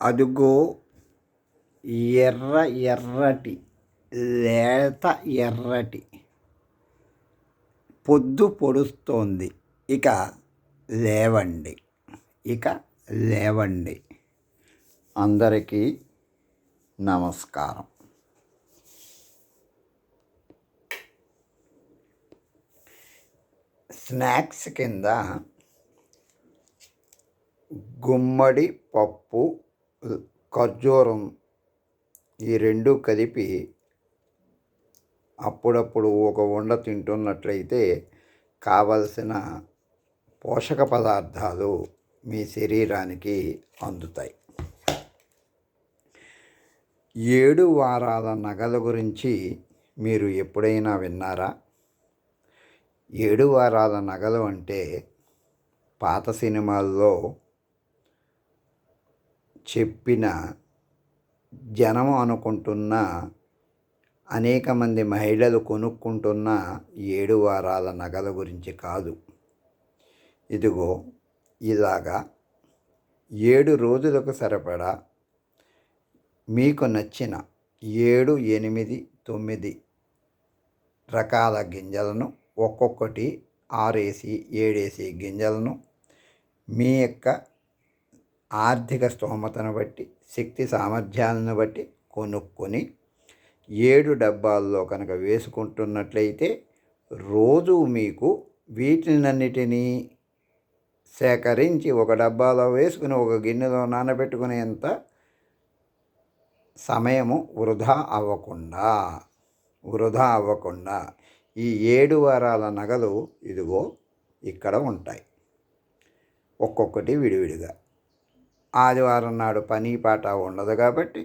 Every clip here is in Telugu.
అదుగో ఎర్ర ఎర్రటి లేత ఎర్రటి పొద్దు పొడుస్తోంది. ఇక లేవండి, ఇక లేవండి. అందరికీ నమస్కారం. స్నాక్స్ కింద గుమ్మడి పప్పు, ఖర్జూరం ఈ రెండు కలిపి అప్పుడప్పుడు ఒక ఉండ తింటున్నట్లయితే కావలసిన పోషక పదార్థాలు మీ శరీరానికి అందుతాయి. 7 వారాల నగల గురించి మీరు ఎప్పుడైనా విన్నారా? 7 వారాల నగలు అంటే పాత సినిమాల్లో చెప్పిన జనం అనుకుంటున్న అనేక మంది మహిళలు కొనుక్కుంటున్న 7 వారాల నగల గురించి కాదు. ఇదిగో ఇలాగా 7 రోజులకు సరిపడా మీకు నచ్చిన 7, 8, 9 రకాల గింజలను ఒక్కొక్కటి 6 7 గింజలను మీ యొక్క ఆర్థిక స్తోమతను బట్టి, శక్తి సామర్థ్యాలను బట్టి కొనుక్కొని 7 డబ్బాల్లో కనుక వేసుకుంటున్నట్లయితే రోజు మీకు వీటినన్నిటినీ సేకరించి ఒక డబ్బాలో వేసుకుని ఒక గిన్నెలో నానబెట్టుకునేంత సమయము వృధా అవ్వకుండా ఈ 7 వారాల నగలు ఇదిగో ఇక్కడ ఉంటాయి. ఒక్కొక్కటి విడివిడిగా. ఆదివారం నాడు పని పాట ఉండదు కాబట్టి,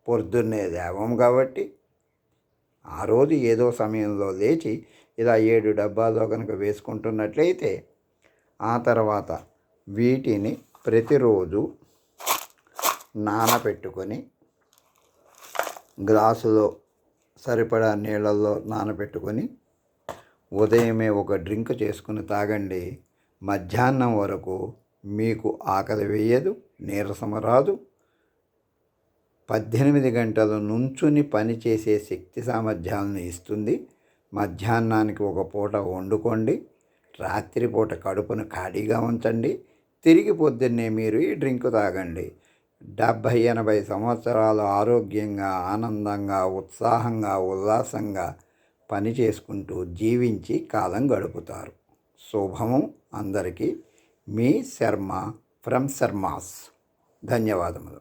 పొద్దున్నే లేవం కాబట్టి, ఆ రోజు ఏదో సమయంలో లేచి ఇలా 7 డబ్బాల్లో కనుక వేసుకుంటున్నట్లయితే ఆ తర్వాత వీటిని ప్రతిరోజు నానబెట్టుకొని గ్లాసులో సరిపడా నీళ్ళల్లో నానబెట్టుకొని ఉదయమే ఒక డ్రింక్ చేసుకుని తాగండి. మధ్యాహ్నం వరకు మీకు ఆకలి వేయదు, నీరసం రాదు. 18 గంటలు నుంచుని పనిచేసే శక్తి సామర్థ్యాలను ఇస్తుంది. మధ్యాహ్నానికి ఒక పూట వండుకోండి, రాత్రిపూట కడుపును ఖాళీగా ఉంచండి, తిరిగి పొద్దున్నే మీరు ఈ డ్రింక్ తాగండి. 70-80 సంవత్సరాలు ఆరోగ్యంగా, ఆనందంగా, ఉత్సాహంగా, ఉల్లాసంగా పని చేసుకుంటూ జీవించి కాలం గడుపుతారు. శుభము అందరికీ. మీ శర్మ ఫ్రమ్ శర్మాస్. ధన్యవాదములు.